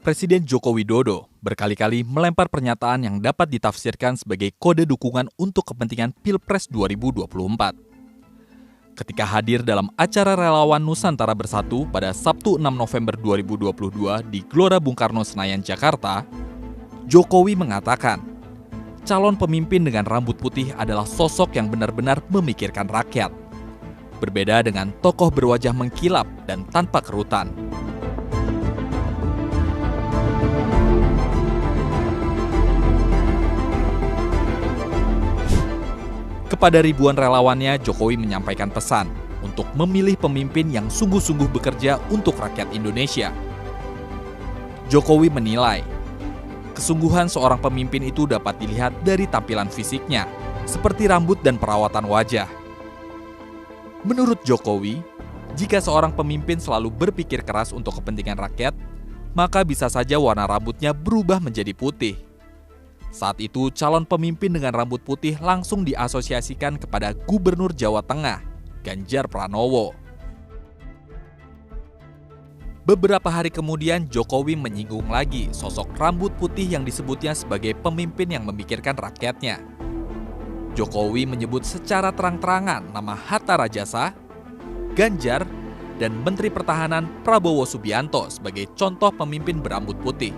Presiden Joko Widodo berkali-kali melempar pernyataan yang dapat ditafsirkan sebagai kode dukungan untuk kepentingan Pilpres 2024. Ketika hadir dalam acara relawan Nusantara Bersatu pada Sabtu 6 November 2022 di Gelora Bung Karno Senayan, Jakarta, Jokowi mengatakan, calon pemimpin dengan rambut putih adalah sosok yang benar-benar memikirkan rakyat. Berbeda dengan tokoh berwajah mengkilap dan tanpa kerutan. Kepada ribuan relawannya, Jokowi menyampaikan pesan untuk memilih pemimpin yang sungguh-sungguh bekerja untuk rakyat Indonesia. Jokowi menilai, kesungguhan seorang pemimpin itu dapat dilihat dari tampilan fisiknya, seperti rambut dan perawatan wajah. Menurut Jokowi, jika seorang pemimpin selalu berpikir keras untuk kepentingan rakyat, maka bisa saja warna rambutnya berubah menjadi putih. Saat itu, calon pemimpin dengan rambut putih langsung diasosiasikan kepada Gubernur Jawa Tengah, Ganjar Pranowo. Beberapa hari kemudian, Jokowi menyinggung lagi sosok rambut putih yang disebutnya sebagai pemimpin yang memikirkan rakyatnya. Jokowi menyebut secara terang-terangan nama Hatta Rajasa, Ganjar, dan Menteri Pertahanan Prabowo Subianto sebagai contoh pemimpin berambut putih.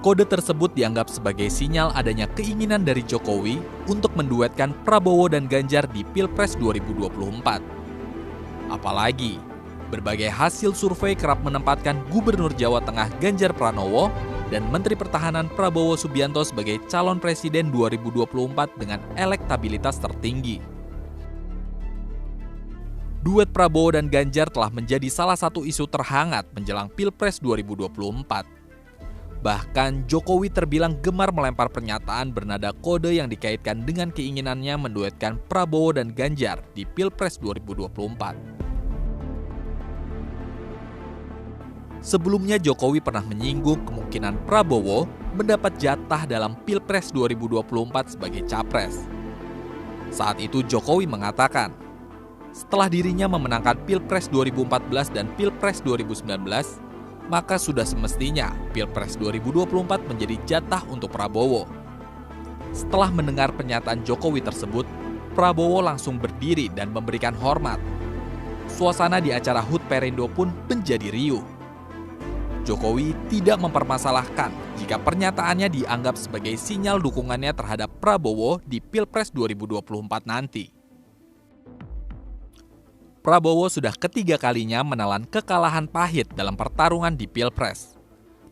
Kode tersebut dianggap sebagai sinyal adanya keinginan dari Jokowi untuk menduetkan Prabowo dan Ganjar di Pilpres 2024. Apalagi, berbagai hasil survei kerap menempatkan Gubernur Jawa Tengah Ganjar Pranowo dan Menteri Pertahanan Prabowo Subianto sebagai calon presiden 2024 dengan elektabilitas tertinggi. Duet Prabowo dan Ganjar telah menjadi salah satu isu terhangat menjelang Pilpres 2024. Bahkan Jokowi terbilang gemar melempar pernyataan bernada kode yang dikaitkan dengan keinginannya menduetkan Prabowo dan Ganjar di Pilpres 2024. Sebelumnya Jokowi pernah menyinggung kemungkinan Prabowo mendapat jatah dalam Pilpres 2024 sebagai capres. Saat itu Jokowi mengatakan, setelah dirinya memenangkan Pilpres 2014 dan Pilpres 2019, maka sudah semestinya Pilpres 2024 menjadi jatah untuk Prabowo. Setelah mendengar pernyataan Jokowi tersebut, Prabowo langsung berdiri dan memberikan hormat. Suasana di acara HUT Perindo pun menjadi riuh. Jokowi tidak mempermasalahkan jika pernyataannya dianggap sebagai sinyal dukungannya terhadap Prabowo di Pilpres 2024 nanti. Prabowo sudah ketiga kalinya menelan kekalahan pahit dalam pertarungan di Pilpres.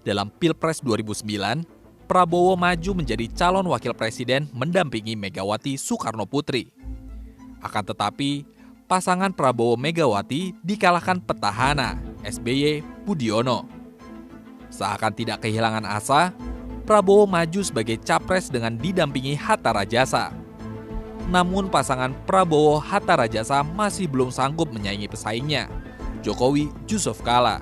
Dalam Pilpres 2009, Prabowo maju menjadi calon wakil presiden mendampingi Megawati Soekarnoputri. Akan tetapi, pasangan Prabowo-Megawati dikalahkan petahana SBY Budiono. Seakan tidak kehilangan asa, Prabowo maju sebagai capres dengan didampingi Hatta Rajasa. Namun pasangan Prabowo-Hatta Rajasa masih belum sanggup menyaingi pesaingnya, Jokowi Yusuf Kala.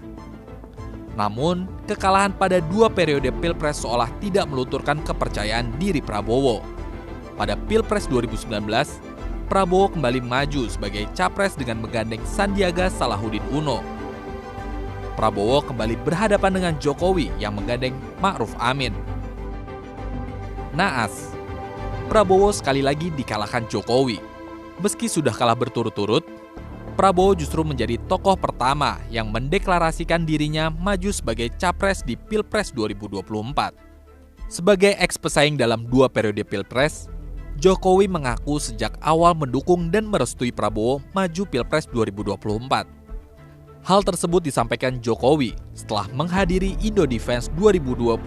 Namun, kekalahan pada dua periode Pilpres seolah tidak melunturkan kepercayaan diri Prabowo. Pada Pilpres 2019, Prabowo kembali maju sebagai capres dengan menggandeng Sandiaga Salahuddin Uno. Prabowo kembali berhadapan dengan Jokowi yang menggandeng Ma'ruf Amin. Naas, Prabowo sekali lagi dikalahkan Jokowi. Meski sudah kalah berturut-turut, Prabowo justru menjadi tokoh pertama yang mendeklarasikan dirinya maju sebagai capres di Pilpres 2024. Sebagai ex-pesaing dalam dua periode Pilpres, Jokowi mengaku sejak awal mendukung dan merestui Prabowo maju Pilpres 2024. Hal tersebut disampaikan Jokowi setelah menghadiri Indo-Defense 2022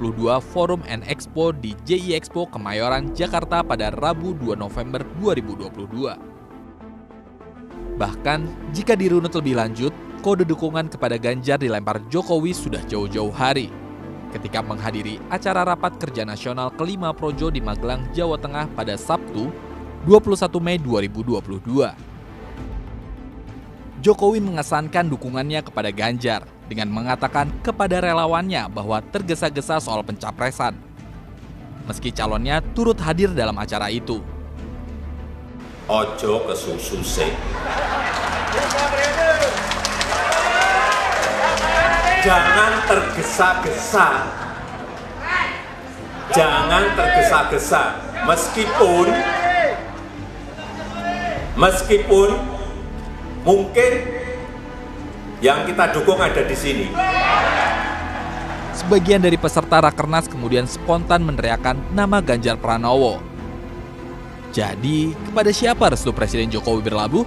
Forum and Expo di JI Expo Kemayoran, Jakarta pada Rabu 2 November 2022. Bahkan, jika dirunut lebih lanjut, kode dukungan kepada Ganjar dilempar Jokowi sudah jauh-jauh hari. Ketika menghadiri acara Rapat Kerja Nasional ke-5 Projo di Magelang, Jawa Tengah pada Sabtu, 21 Mei 2022. Jokowi mengesankan dukungannya kepada Ganjar dengan mengatakan kepada relawannya bahwa tergesa-gesa soal pencapresan. Meski calonnya turut hadir dalam acara itu. Ojo kesusu sih. Jangan tergesa-gesa. Jangan tergesa-gesa. Meskipun mungkin yang kita dukung ada di sini. Sebagian dari peserta Rakernas kemudian spontan meneriakkan nama Ganjar Pranowo. Jadi, kepada siapa restu Presiden Jokowi berlabuh?